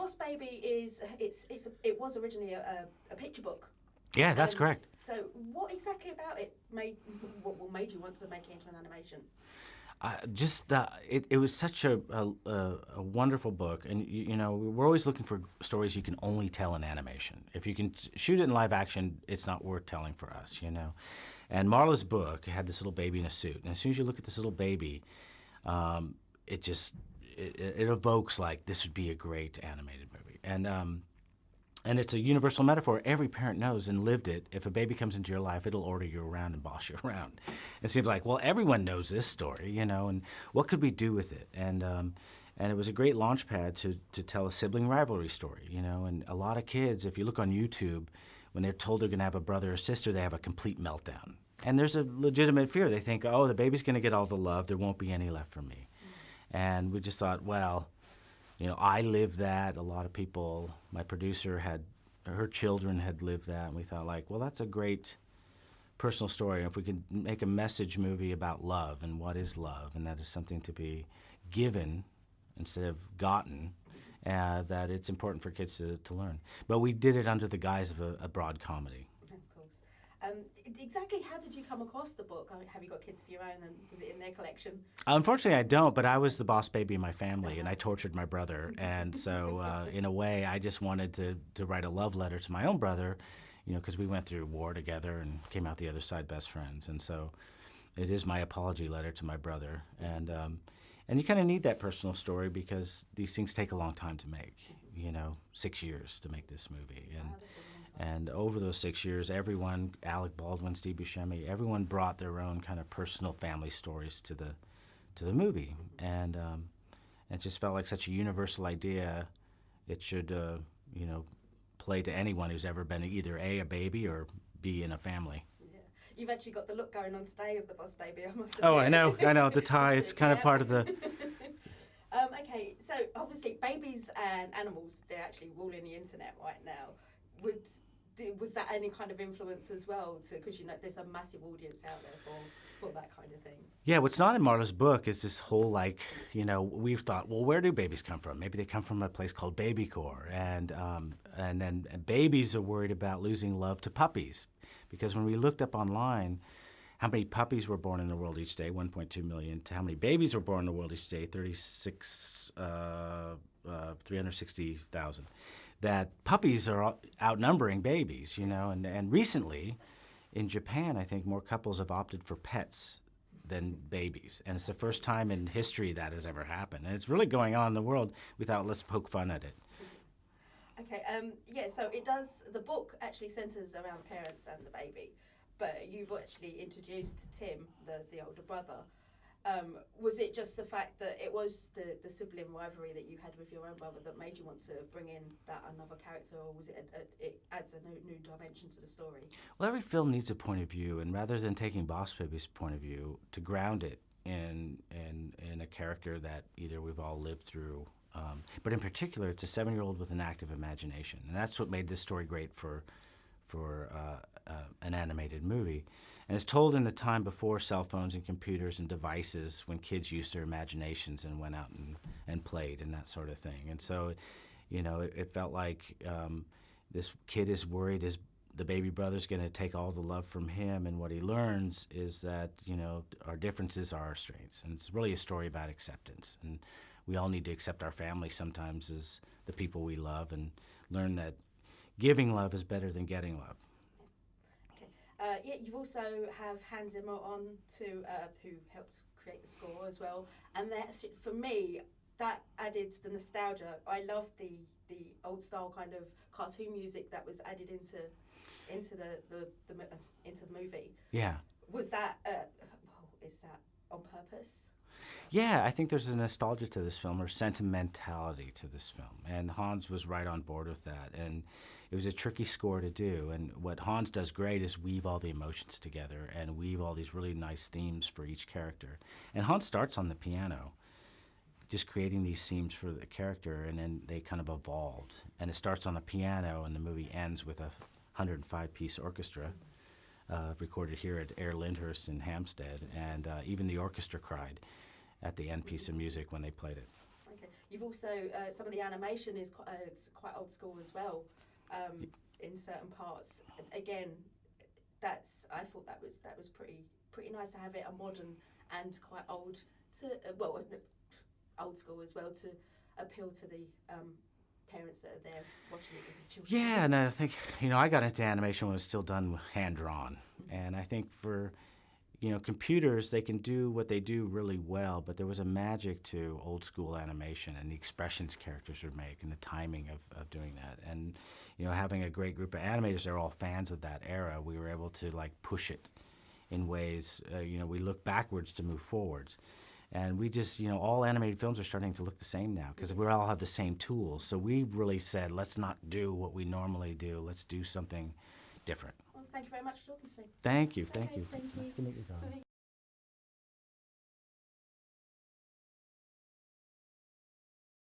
Boss Baby it was originally a picture book. Yeah, that's correct. So what exactly about it made you want to make it into an animation? It was such a wonderful book, and you know, we're always looking for stories you can only tell in animation. If you can shoot it in live action, it's not worth telling for us, you know. And Marla's book had this little baby in a suit, and as soon as you look at this little baby, it evokes like this would be a great animated movie, and it's a universal metaphor. Every parent knows and lived it. If a baby comes into your life, it'll order you around and boss you around. It seems like, well, everyone knows this story, you know, and what could we do with it? And it was a great launch pad to tell a sibling rivalry story, you know. And a lot of kids, if you look on YouTube, when they're told they're going to have a brother or sister, they have a complete meltdown. And there's a legitimate fear. They think, oh, the baby's going to get all the love. There won't be any left for me. And we just thought, well, you know, I lived that. A lot of people, my producer her children had lived that. And we thought, like, well, that's a great personal story. And if we could make a message movie about love and what is love, and that is something to be given instead of gotten, that it's important for kids to learn. But we did it under the guise of a broad comedy. Of course. Exactly how did you come across the book? I mean, have you got kids of your own, and was it in their collection? Unfortunately, I don't, but I was the boss baby in my family, and I tortured my brother. And so, in a way, I just wanted to write a love letter to my own brother, you know, because we went through war together and came out the other side best friends. And so it is my apology letter to my brother. And you kind of need that personal story because these things take a long time to make, you know, 6 years to make this movie. And over those 6 years, everyone, Alec Baldwin, Steve Buscemi, everyone brought their own kind of personal family stories to the movie. And it just felt like such a universal idea. It should, you know, play to anyone who's ever been either A, a baby, or B, in a family. Yeah. You've actually got the look going on today of the Boss Baby, I must admit. Oh, I know. The tie is kind of part of the... Okay, so obviously babies and animals, they're actually ruling the internet right now. Was that any kind of influence as well? Because, you know, there's a massive audience out there for that kind of thing. Yeah, what's not in Marla's book is this whole, like, you know, we've thought, well, where do babies come from? Maybe they come from a place called BabyCore. And then babies are worried about losing love to puppies. Because when we looked up online how many puppies were born in the world each day, 1.2 million, to how many babies were born in the world each day, 360,000. That puppies are outnumbering babies, you know, and recently in Japan, I think more couples have opted for pets than babies. And it's the first time in history that has ever happened. And it's really going on in the world. We thought, let's poke fun at it. Okay, yeah, so it does, the book actually centres around the parents and the baby, but you've actually introduced Tim, the older brother. Was it just the fact that it was the sibling rivalry that you had with your own brother that made you want to bring in that another character, or was it it adds a new dimension to the story? Well, every film needs a point of view, and rather than taking Boss Baby's point of view, to ground it in a character that either we've all lived through, but in particular, it's a 7-year-old with an active imagination, and that's what made this story great for an animated movie. And it's told in the time before cell phones and computers and devices, when kids used their imaginations and went out and played and that sort of thing. And so, you know, it felt like this kid is worried the baby brother's going to take all the love from him, and what he learns is that, you know, our differences are our strengths. And it's really a story about acceptance. And we all need to accept our family sometimes as the people we love, and learn that giving love is better than getting love. Okay. Yeah, you've also have Hans Zimmer on who helped create the score as well. And that's, for me, that added the nostalgia. I love the old style kind of cartoon music that was added into the movie. Yeah. Was that is that on purpose? Yeah, I think there's a nostalgia to this film, or sentimentality to this film, and Hans was right on board with that. And it was a tricky score to do, and what Hans does great is weave all the emotions together and weave all these really nice themes for each character. And Hans starts on the piano, just creating these themes for the character, and then they kind of evolved. And it starts on the piano, and the movie ends with a 105-piece orchestra recorded here at Air Lyndhurst in Hampstead, and even the orchestra cried at the end piece of music when they played it. Okay. you've also some of the animation is quite old school as well, in certain parts. Again, I thought that was pretty nice to have it a modern and quite old old school as well, to appeal to the parents that are there watching it with the children. Yeah, and I think, I got into animation when it was still done hand-drawn. And I think for, computers, they can do what they do really well, but there was a magic to old school animation and the expressions characters would make and the timing of doing that. And, having a great group of animators, they're all fans of that era, we were able to, push it in ways, we look backwards to move forwards. And we just, all animated films are starting to look the same now because we all have the same tools. So we really said, let's not do what we normally do. Let's do something different. Well, thank you very much for talking to me. Thank you. Okay, thank you. Nice to meet you, Donna.